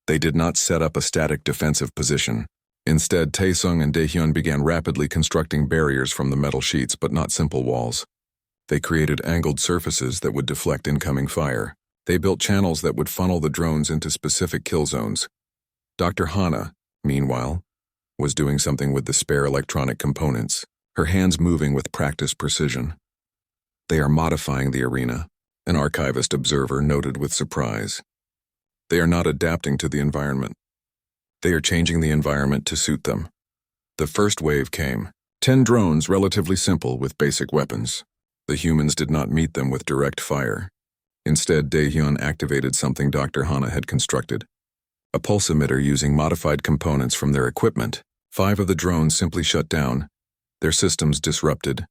They did not set up a static defensive position. Instead, Taesung and Daehyun began rapidly constructing barriers from the metal sheets, but not simple walls. They created angled surfaces that would deflect incoming fire. They built channels that would funnel the drones into specific kill zones. Dr. Hana, meanwhile, was doing something with the spare electronic components, her hands moving with practiced precision. They are modifying the arena, an archivist observer noted with surprise. They are not adapting to the environment. They are changing the environment to suit them. The first wave came. 10 drones, relatively simple, with basic weapons. The humans did not meet them with direct fire. Instead, Daehyun activated something Dr. Hana had constructed. A pulse emitter using modified components from their equipment. 5 of the drones simply shut down, their systems disrupted.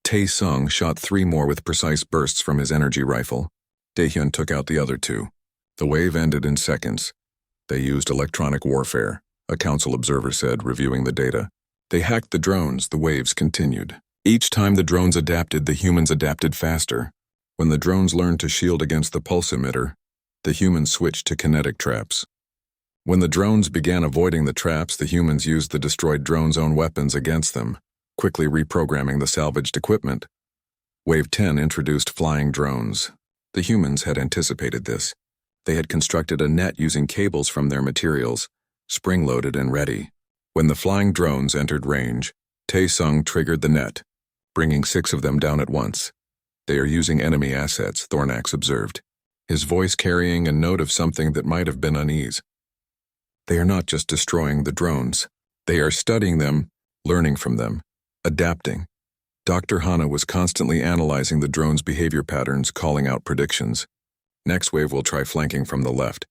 Taesung shot 3 more with precise bursts from his energy rifle. Daehyun took out the other 2. The wave ended in seconds. They used electronic warfare, a council observer said, reviewing the data. They hacked the drones, the waves continued. Each time the drones adapted, the humans adapted faster. When the drones learned to shield against the pulse emitter, the humans switched to kinetic traps. When the drones began avoiding the traps, the humans used the destroyed drones' own weapons against them, quickly reprogramming the salvaged equipment. Wave 10 introduced flying drones. The humans had anticipated this. They had constructed a net using cables from their materials, spring-loaded and ready. When the flying drones entered range, Taesung triggered the net, bringing 6 of them down at once. They are using enemy assets, Thornax observed, his voice carrying a note of something that might have been unease. They are not just destroying the drones. They are studying them, learning from them, adapting. Dr. Hana was constantly analyzing the drones' behavior patterns, calling out predictions. Next wave will try flanking from the left.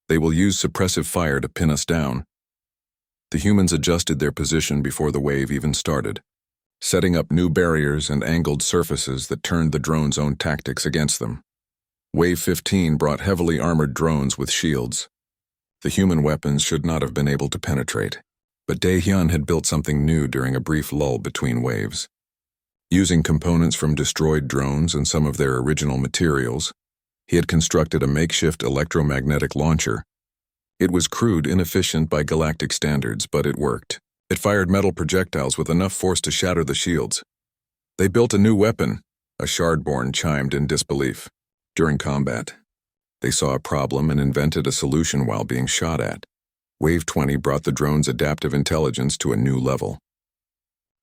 They will use suppressive fire to pin us down. The humans adjusted their position before the wave even started, setting up new barriers and angled surfaces that turned the drones' own tactics against them. Wave 15 brought heavily armored drones with shields. The human weapons should not have been able to penetrate, but Daehyun had built something new during a brief lull between waves. Using components from destroyed drones and some of their original materials, he had constructed a makeshift electromagnetic launcher. It was crude, inefficient by galactic standards, but it worked. It fired metal projectiles with enough force to shatter the shields. They built a new weapon, a Shardborn chimed in disbelief. During combat, they saw a problem and invented a solution while being shot at. Wave 20 brought the drone's adaptive intelligence to a new level.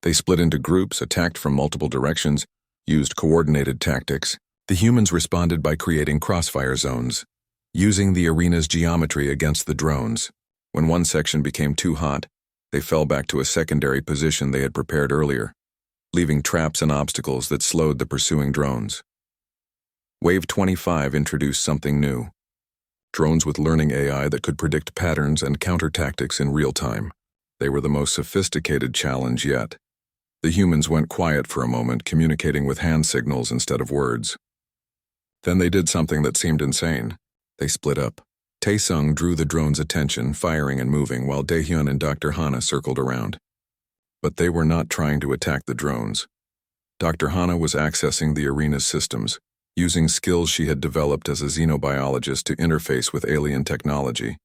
They split into groups, attacked from multiple directions, used coordinated tactics. The humans responded by creating crossfire zones, using the arena's geometry against the drones. When one section became too hot, they fell back to a secondary position they had prepared earlier, leaving traps and obstacles that slowed the pursuing drones. Wave 25 introduced something new. Drones with learning AI that could predict patterns and counter tactics in real time. They were the most sophisticated challenge yet. The humans went quiet for a moment, communicating with hand signals instead of words. Then they did something that seemed insane. They split up. Taesung drew the drone's attention, firing and moving, while Daehyun and Dr. Hana circled around. But they were not trying to attack the drones. Dr. Hana was accessing the arena's systems, using skills she had developed as a xenobiologist to interface with alien technology.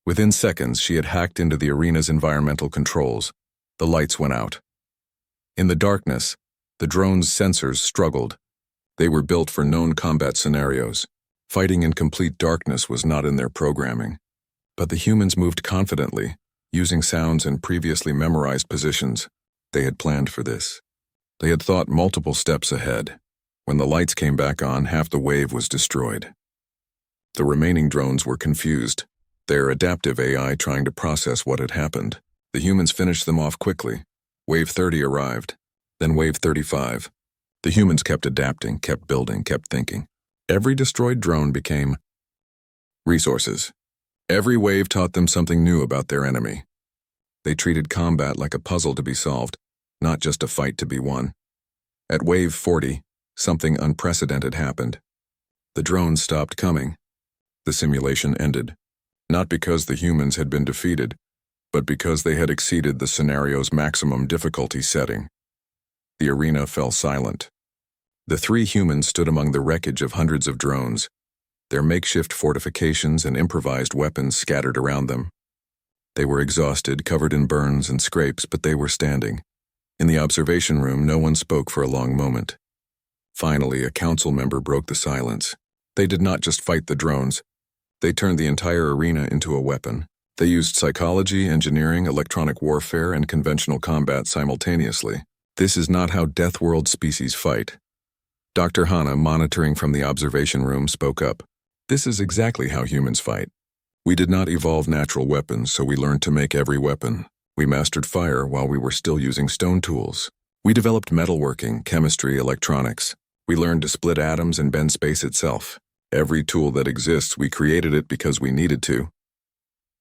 Within seconds, she had hacked into the arena's environmental controls. The lights went out. In the darkness, the drone's sensors struggled. They were built for known combat scenarios. Fighting in complete darkness was not in their programming. But the humans moved confidently, using sounds in previously memorized positions. They had planned for this. They had thought multiple steps ahead. When the lights came back on, half the wave was destroyed. The remaining drones were confused, their adaptive AI trying to process what had happened. The humans finished them off quickly. Wave 30 arrived, then Wave 35. The humans kept adapting, kept building, kept thinking. Every destroyed drone became resources. Every wave taught them something new about their enemy. They treated combat like a puzzle to be solved, not just a fight to be won. At Wave 40, something unprecedented happened. The drones stopped coming. The simulation ended, not because the humans had been defeated, but because they had exceeded the scenario's maximum difficulty setting. The arena fell silent. The 3 humans stood among the wreckage of hundreds of drones. their makeshift fortifications and improvised weapons scattered around them. They were exhausted, covered in burns and scrapes, but they were standing. In the observation room, no one spoke for a long moment. Finally, a council member broke the silence. They did not just fight the drones. They turned the entire arena into a weapon. They used psychology, engineering, electronic warfare, and conventional combat simultaneously. This is not how Deathworld species fight. Dr. Hana, monitoring from the observation room, spoke up. This is exactly how humans fight. We did not evolve natural weapons, so we learned to make every weapon. We mastered fire while we were still using stone tools. We developed metalworking, chemistry, electronics. We learned to split atoms and bend space itself. Every tool that exists, we created it because we needed to.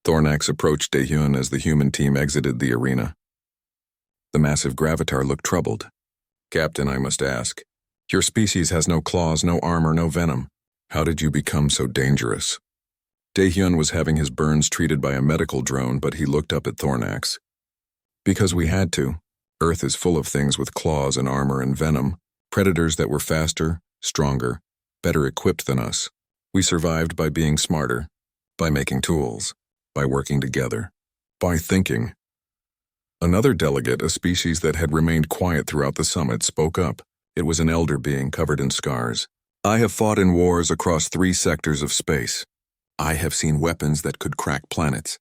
Thornax approached Daehyun as the human team exited the arena. The massive Gravatar looked troubled. Captain, I must ask, your species has no claws, no armor, no venom. How did you become so dangerous? Daehyun was having his burns treated by a medical drone, but he looked up at Thornax. Because we had to. Earth is full of things with claws and armor and venom, predators that were faster, stronger, better equipped than us. We survived by being smarter, by making tools, by working together, by thinking. Another delegate, a species that had remained quiet throughout the summit, spoke up. It was an elder being covered in scars. I have fought in wars across 3 sectors of space. I have seen weapons that could crack planets.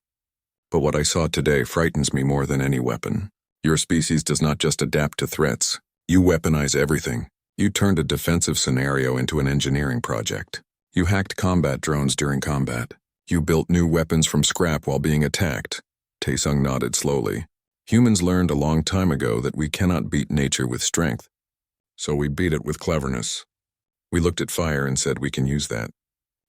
But what I saw today frightens me more than any weapon. Your species does not just adapt to threats. You weaponize everything. You turned a defensive scenario into an engineering project. You hacked combat drones during combat. You built new weapons from scrap while being attacked. Taesung nodded slowly. Humans learned a long time ago that we cannot beat nature with strength. So we beat it with cleverness. We looked at fire and said we can use that.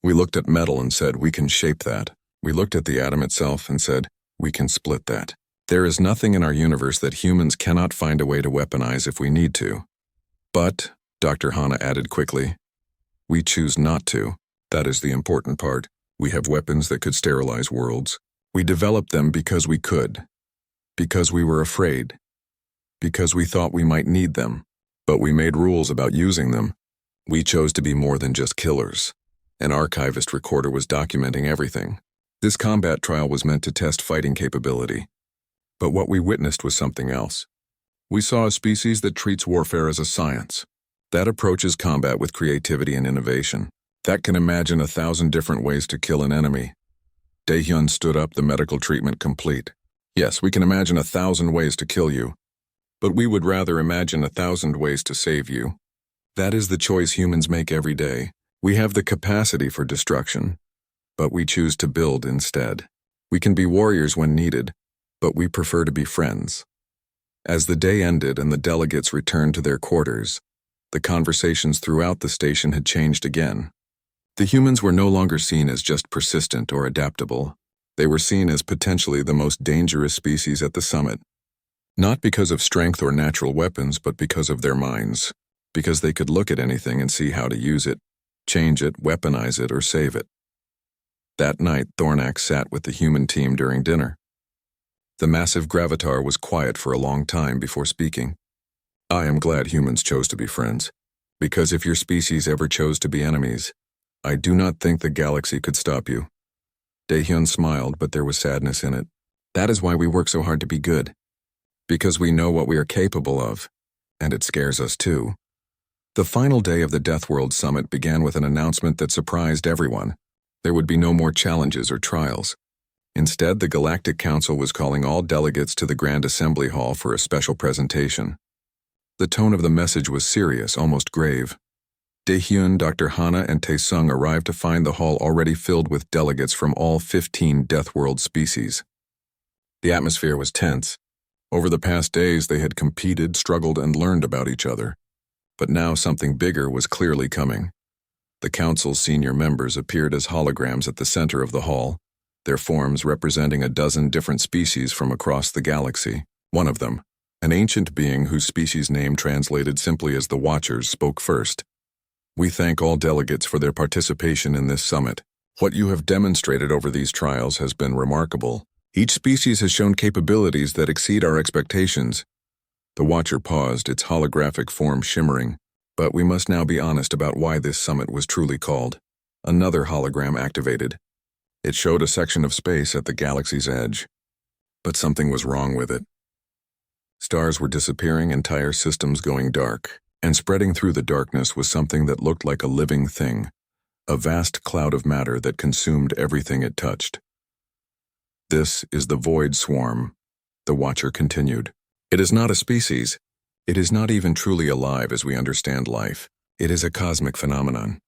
We looked at metal and said we can shape that. We looked at the atom itself and said we can split that. There is nothing in our universe that humans cannot find a way to weaponize if we need to. But, Dr. Hana added quickly, we choose not to. That is the important part. We have weapons that could sterilize worlds. We developed them because we could. Because we were afraid. Because we thought we might need them. But we made rules about using them. We chose to be more than just killers. An archivist recorder was documenting everything. This combat trial was meant to test fighting capability. But what we witnessed was something else. We saw a species that treats warfare as a science. That approaches combat with creativity and innovation. That can imagine 1,000 different ways to kill an enemy. Daehyun stood up, the medical treatment complete. Yes, we can imagine 1,000 ways to kill you. But we would rather imagine 1,000 ways to save you. That is the choice humans make every day. We have the capacity for destruction, but we choose to build instead. We can be warriors when needed, but we prefer to be friends. As the day ended and the delegates returned to their quarters, the conversations throughout the station had changed again. The humans were no longer seen as just persistent or adaptable. They were seen as potentially the most dangerous species at the summit. Not because of strength or natural weapons, but because of their minds. Because they could look at anything and see how to use it, change it, weaponize it, or save it. That night, Thornax sat with the human team during dinner. The massive Gravatar was quiet for a long time before speaking. I am glad humans chose to be friends. Because if your species ever chose to be enemies, I do not think the galaxy could stop you. Daehyun smiled, but there was sadness in it. That is why we work so hard to be good. Because we know what we are capable of, and it scares us too. The final day of the Deathworld Summit began with an announcement that surprised everyone. There would be no more challenges or trials. Instead, the Galactic Council was calling all delegates to the Grand Assembly Hall for a special presentation. The tone of the message was serious, almost grave. Daehyun, Dr. Hana, and Taesung arrived to find the hall already filled with delegates from all 15 Deathworld species. The atmosphere was tense. Over the past days, they had competed, struggled, and learned about each other. But now something bigger was clearly coming. The Council's senior members appeared as holograms at the center of the hall, their forms representing a dozen different species from across the galaxy. One of them, an ancient being whose species name translated simply as the Watchers, spoke first. We thank all delegates for their participation in this summit. What you have demonstrated over these trials has been remarkable. Each species has shown capabilities that exceed our expectations. The Watcher paused, its holographic form shimmering. But we must now be honest about why this summit was truly called. Another hologram activated. It showed a section of space at the galaxy's edge. But something was wrong with it. Stars were disappearing, entire systems going dark, and spreading through the darkness was something that looked like a living thing, a vast cloud of matter that consumed everything it touched. "This is the Void Swarm," the Watcher continued. "It is not a species. It is not even truly alive as we understand life. It is a cosmic phenomenon.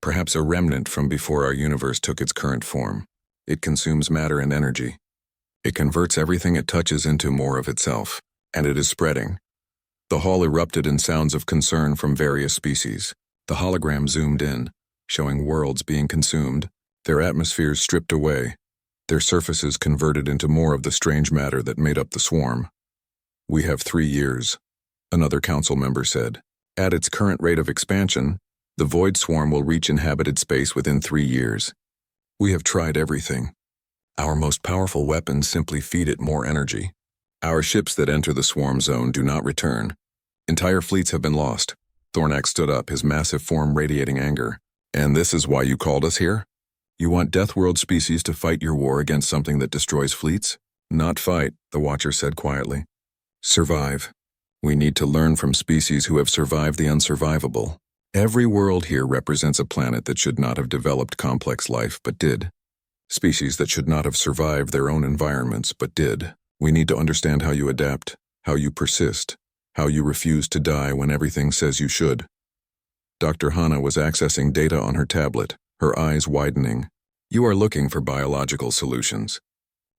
Perhaps a remnant from before our universe took its current form. It consumes matter and energy. It converts everything it touches into more of itself, and it is spreading." The hall erupted in sounds of concern from various species. The hologram zoomed in, showing worlds being consumed, their atmospheres stripped away, their surfaces converted into more of the strange matter that made up the swarm. "We have 3 years," another council member said. "At its current rate of expansion, the Void Swarm will reach inhabited space within 3 years. We have tried everything. Our most powerful weapons simply feed it more energy. Our ships that enter the swarm zone do not return. Entire fleets have been lost." Thornax stood up, his massive form radiating anger. "And this is why you called us here? You want Deathworld species to fight your war against something that destroys fleets?" "Not fight," the Watcher said quietly. "Survive. We need to learn from species who have survived the unsurvivable. Every world here represents a planet that should not have developed complex life but did. Species that should not have survived their own environments but did. We need to understand how you adapt, how you persist, how you refuse to die when everything says you should." Dr. Hana was accessing data on her tablet, her eyes widening. "You are looking for biological solutions.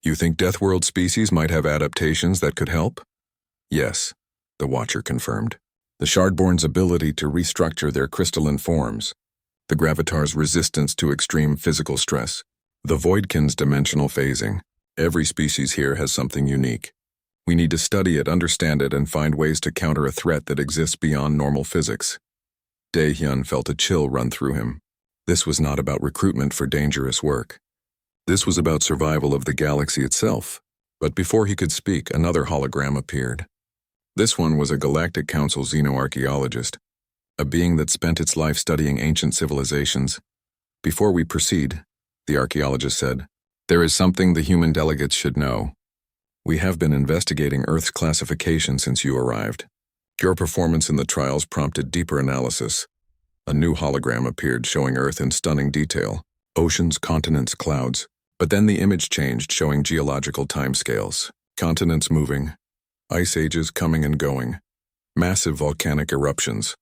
You think Deathworld species might have adaptations that could help?" "Yes," the Watcher confirmed. "The Shardborn's ability to restructure their crystalline forms, the Gravitar's resistance to extreme physical stress, the Voidkin's dimensional phasing. Every species here has something unique. We need to study it, understand it, and find ways to counter a threat that exists beyond normal physics." Dae-hyun felt a chill run through him. This was not about recruitment for dangerous work. This was about survival of the galaxy itself. But before he could speak, another hologram appeared. This one was a Galactic Council xenoarchaeologist, a being that spent its life studying ancient civilizations. "Before we proceed," the archaeologist said, "there is something the human delegates should know. We have been investigating Earth's classification since you arrived. Your performance in the trials prompted deeper analysis." A new hologram appeared showing Earth in stunning detail. Oceans, continents, clouds. But then the image changed, showing geological timescales. Continents moving. Ice ages coming and going. Massive volcanic eruptions.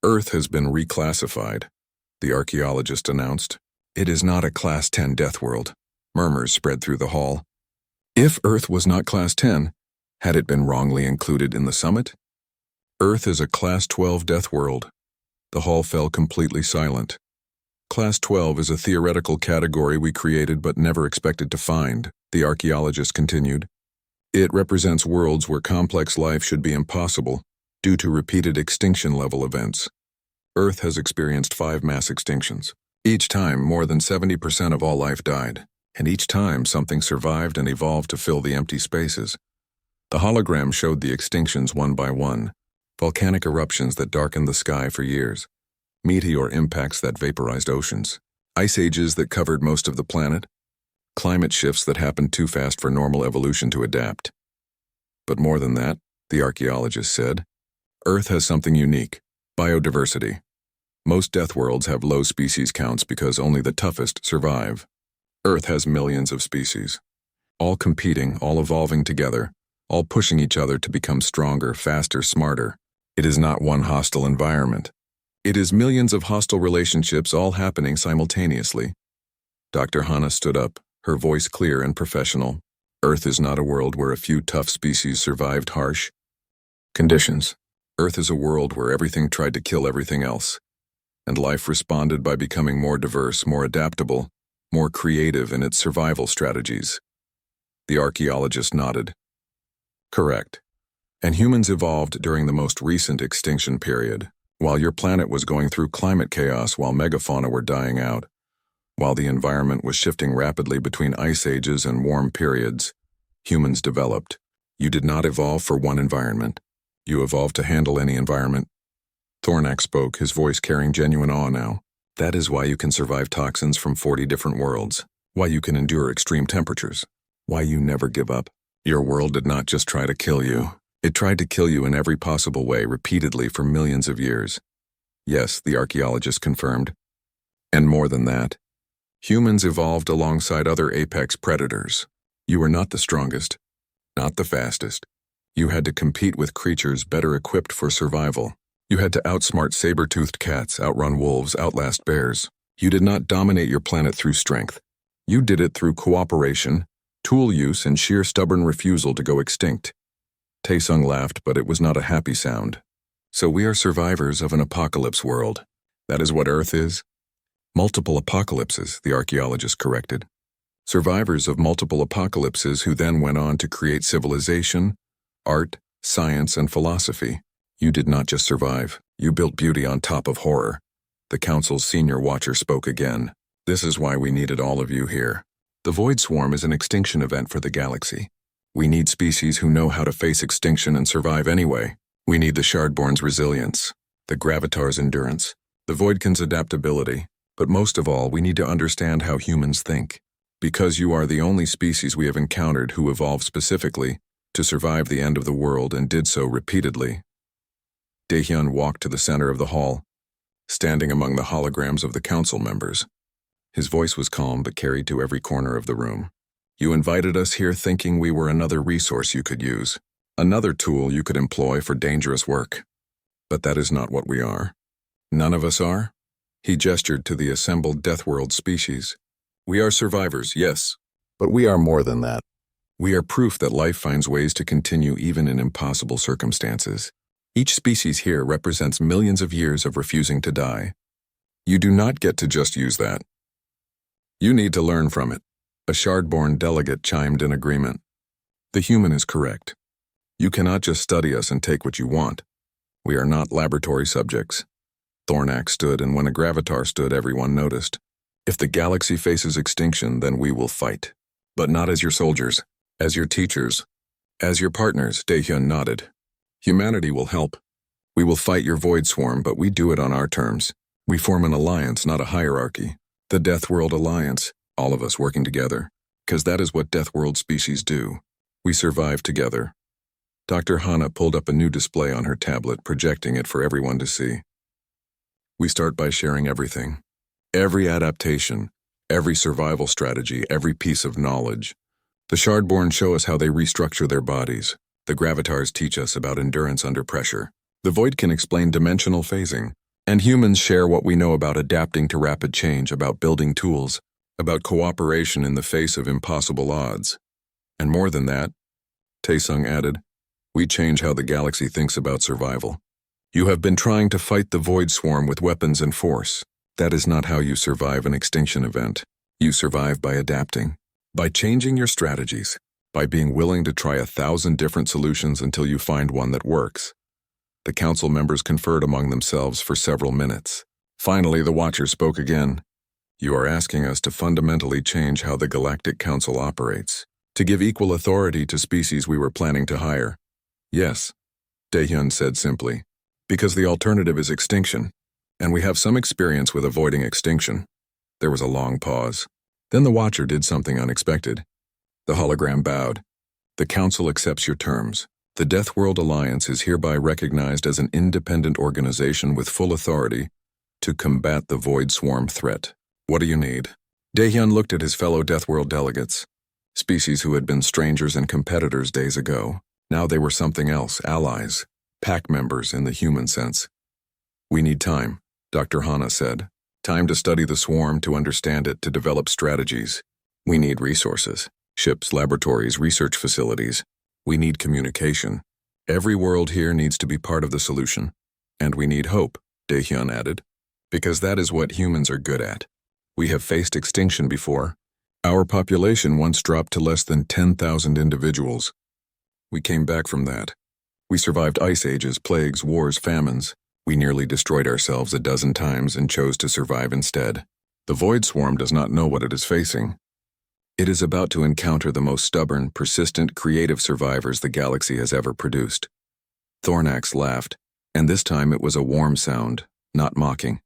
"Earth has been reclassified," the archaeologist announced. "It is not a Class 10 death world." Murmurs spread through the hall. If Earth was not Class 10, had it been wrongly included in the summit? "Earth is a Class 12 death world." The hall fell completely silent. "Class 12 is a theoretical category we created but never expected to find," the archaeologist continued. "It represents worlds where complex life should be impossible due to repeated extinction-level events. Earth has experienced 5 mass extinctions. Each time, more than 70% of all life died, and each time something survived and evolved to fill the empty spaces." The hologram showed the extinctions one by one. Volcanic eruptions that darkened the sky for years. Meteor impacts that vaporized oceans. Ice ages that covered most of the planet. Climate shifts that happened too fast for normal evolution to adapt. But more than that, the archaeologist said, Earth has something unique: biodiversity. Most death worlds have low species counts because only the toughest survive. Earth has millions of species, all competing, all evolving together, all pushing each other to become stronger, faster, smarter. It is not one hostile environment. It is millions of hostile relationships all happening simultaneously. Dr. Hana stood up, her voice clear and professional. Earth is not a world where a few tough species survived harsh conditions. Earth is a world where everything tried to kill everything else, and life responded by becoming more diverse, more adaptable, more creative in its survival strategies. The archaeologist nodded. Correct. And humans evolved during the most recent extinction period, while your planet was going through climate chaos, while megafauna were dying out, while the environment was shifting rapidly between ice ages and warm periods. Humans developed. You did not evolve for one environment. You evolved to handle any environment. Thornax spoke, his voice carrying genuine awe now. That is why you can survive toxins from 40 different worlds, why you can endure extreme temperatures, why you never give up. Your world did not just try to kill you. It tried to kill you in every possible way repeatedly for millions of years. Yes, the archaeologist confirmed. And more than that, humans evolved alongside other apex predators. You were not the strongest, not the fastest. You had to compete with creatures better equipped for survival. You had to outsmart saber-toothed cats, outrun wolves, outlast bears. You did not dominate your planet through strength. You did it through cooperation, tool use, and sheer stubborn refusal to go extinct. Taesung laughed, but it was not a happy sound. So we are survivors of an apocalypse world. That is what Earth is? Multiple apocalypses, the archaeologist corrected. Survivors of multiple apocalypses who then went on to create civilization, art, science, and philosophy. You did not just survive, you built beauty on top of horror. The Council's senior watcher spoke again. This is why we needed all of you here. The Void Swarm is an extinction event for the galaxy. We need species who know how to face extinction and survive anyway. We need the Shardborn's resilience, the Gravitar's endurance, the Voidkin's adaptability, but most of all, we need to understand how humans think. Because you are the only species we have encountered who evolved specifically to survive the end of the world and did so repeatedly. Daehyun walked to the center of the hall, standing among the holograms of the council members. His voice was calm but carried to every corner of the room. You invited us here thinking we were another resource you could use, another tool you could employ for dangerous work. But that is not what we are. None of us are? He gestured to the assembled Deathworld species. We are survivors, yes, but we are more than that. We are proof that life finds ways to continue even in impossible circumstances. Each species here represents millions of years of refusing to die. You do not get to just use that. You need to learn from it. A Shardborn delegate chimed in agreement. The human is correct. You cannot just study us and take what you want. We are not laboratory subjects. Thornak stood, and when a Gravitar stood, everyone noticed. If the galaxy faces extinction, then we will fight. But not as your soldiers, as your teachers, as your partners, Daehyun nodded. Humanity will help. We will fight your Void Swarm, but we do it on our terms. We form an alliance, not a hierarchy. The Deathworld Alliance, all of us working together. Because that is what Deathworld species do. We survive together. Dr. Hana pulled up a new display on her tablet, projecting it for everyone to see. We start by sharing everything. Every adaptation, every survival strategy, every piece of knowledge. The Shardborn show us how they restructure their bodies. The Gravitars teach us about endurance under pressure. The Void can explain dimensional phasing. And humans share what we know about adapting to rapid change, about building tools, about cooperation in the face of impossible odds. And more than that, Taesung added, we change how the galaxy thinks about survival. You have been trying to fight the Void Swarm with weapons and force. That is not how you survive an extinction event. You survive by adapting, by changing your strategies, by being willing to try 1,000 different solutions until you find one that works. The council members conferred among themselves for several minutes. Finally, the Watcher spoke again. You are asking us to fundamentally change how the Galactic Council operates, to give equal authority to species we were planning to hire. Yes, Daehyun said simply, because the alternative is extinction, and we have some experience with avoiding extinction. There was a long pause. Then the Watcher did something unexpected. The hologram bowed. The Council accepts your terms. The Deathworld Alliance is hereby recognized as an independent organization with full authority to combat the Void Swarm threat. What do you need? Daehyun looked at his fellow Deathworld delegates, species who had been strangers and competitors days ago. Now they were something else, allies, pack members in the human sense. We need time, Dr. Hana said. Time to study the swarm, to understand it, to develop strategies. We need resources, ships, laboratories, research facilities. We need communication. Every world here needs to be part of the solution. And we need hope, Daehyun added, because that is what humans are good at. We have faced extinction before. Our population once dropped to less than 10,000 individuals. We came back from that. We survived ice ages, plagues, wars, famines. We nearly destroyed ourselves a dozen times and chose to survive instead. The Void Swarm does not know what it is facing. It is about to encounter the most stubborn, persistent, creative survivors the galaxy has ever produced. Thornax laughed, and this time it was a warm sound, not mocking.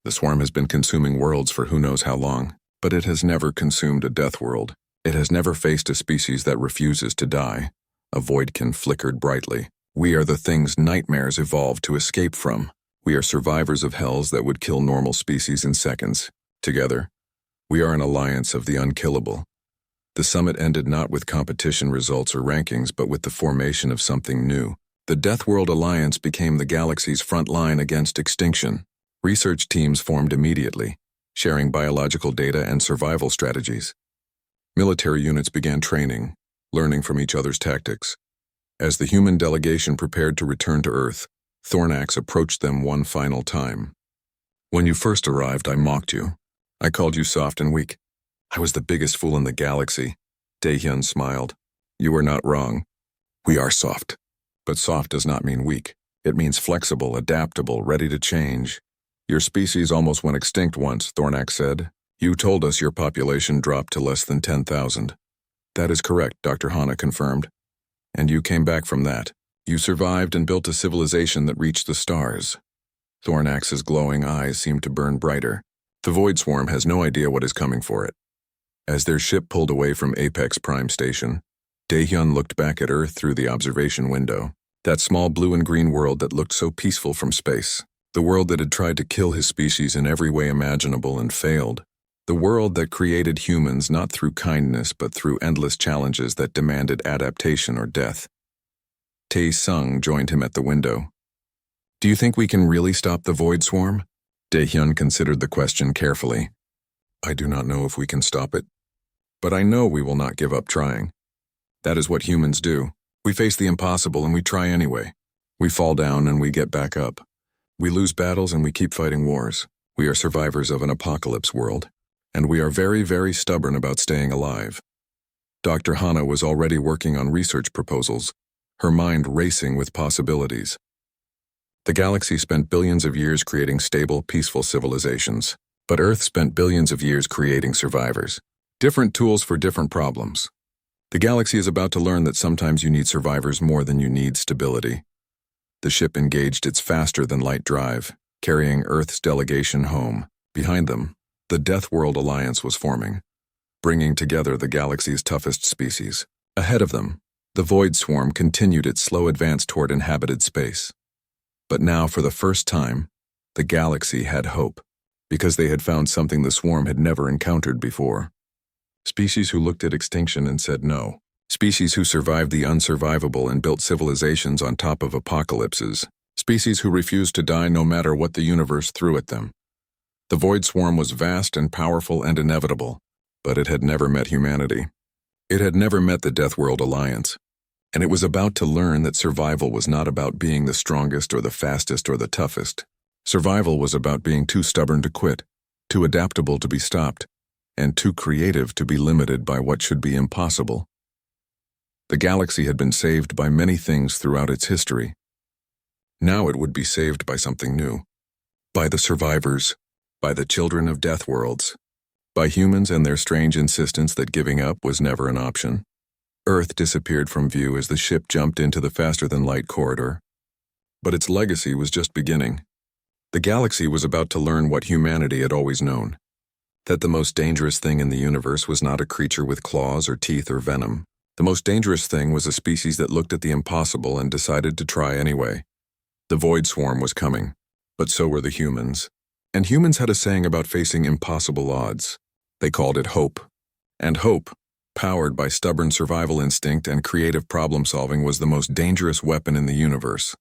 The swarm has been consuming worlds for who knows how long, but it has never consumed a death world. It has never faced a species that refuses to die. A voidkin flickered brightly. We are the things nightmares evolved to escape from. We are survivors of hells that would kill normal species in seconds. Together, we are an alliance of the unkillable. The summit ended not with competition results or rankings, but with the formation of something new. The Deathworld Alliance became the galaxy's front line against extinction. Research teams formed immediately, sharing biological data and survival strategies. Military units began training, learning from each other's tactics. As the human delegation prepared to return to Earth, Thornax approached them one final time. When you first arrived, I mocked you. I called you soft and weak. I was the biggest fool in the galaxy. Daehyun smiled. You were not wrong. We are soft. But soft does not mean weak. It means flexible, adaptable, ready to change. Your species almost went extinct once, Thornax said. You told us your population dropped to less than 10,000. That is correct, Dr. Hana confirmed. And you came back from that. You survived and built a civilization that reached the stars. Thornax's glowing eyes seemed to burn brighter. The Void Swarm has no idea what is coming for it. As their ship pulled away from Apex Prime Station, Daehyun looked back at Earth through the observation window. That small blue and green world that looked so peaceful from space. The world that had tried to kill his species in every way imaginable and failed. The world that created humans not through kindness but through endless challenges that demanded adaptation or death. Tae-sung joined him at the window. Do you think we can really stop the Void Swarm? Daehyun considered the question carefully. I do not know if we can stop it, but I know we will not give up trying. That is what humans do. We face the impossible and we try anyway. We fall down and we get back up. We lose battles and we keep fighting wars. We are survivors of an apocalypse world, and we are very, very stubborn about staying alive. Dr. Hana was already working on research proposals, her mind racing with possibilities. The galaxy spent billions of years creating stable, peaceful civilizations, but Earth spent billions of years creating survivors. Different tools for different problems. The galaxy is about to learn that sometimes you need survivors more than you need stability. The ship engaged its faster-than-light drive, carrying Earth's delegation home. Behind them, the Deathworld Alliance was forming, bringing together the galaxy's toughest species. Ahead of them, the Void Swarm continued its slow advance toward inhabited space. But now, for the first time, the galaxy had hope, because they had found something the swarm had never encountered before. Species who looked at extinction and said no. Species who survived the unsurvivable and built civilizations on top of apocalypses. Species who refused to die no matter what the universe threw at them. The Void Swarm was vast and powerful and inevitable, but it had never met humanity. It had never met the Deathworld Alliance, and it was about to learn that survival was not about being the strongest or the fastest or the toughest. Survival was about being too stubborn to quit, too adaptable to be stopped, and too creative to be limited by what should be impossible. The galaxy had been saved by many things throughout its history. Now it would be saved by something new. By the survivors, by the children of death worlds, by humans and their strange insistence that giving up was never an option. Earth disappeared from view as the ship jumped into the faster-than-light corridor. But its legacy was just beginning. The galaxy was about to learn what humanity had always known. That the most dangerous thing in the universe was not a creature with claws or teeth or venom. The most dangerous thing was a species that looked at the impossible and decided to try anyway. The Void Swarm was coming, but so were the humans. And humans had a saying about facing impossible odds. They called it hope. And hope, powered by stubborn survival instinct and creative problem-solving, was the most dangerous weapon in the universe.